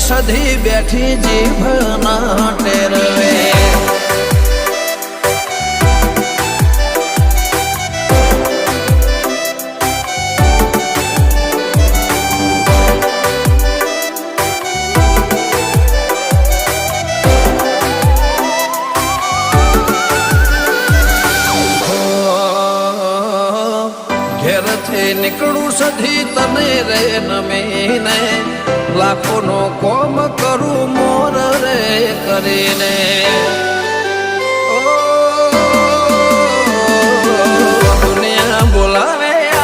સધી બેઠી જીભ ના ટેરવે નીકળું સધી તને રે નમીને લાખોનો કોમ કરું મોર રે કરીને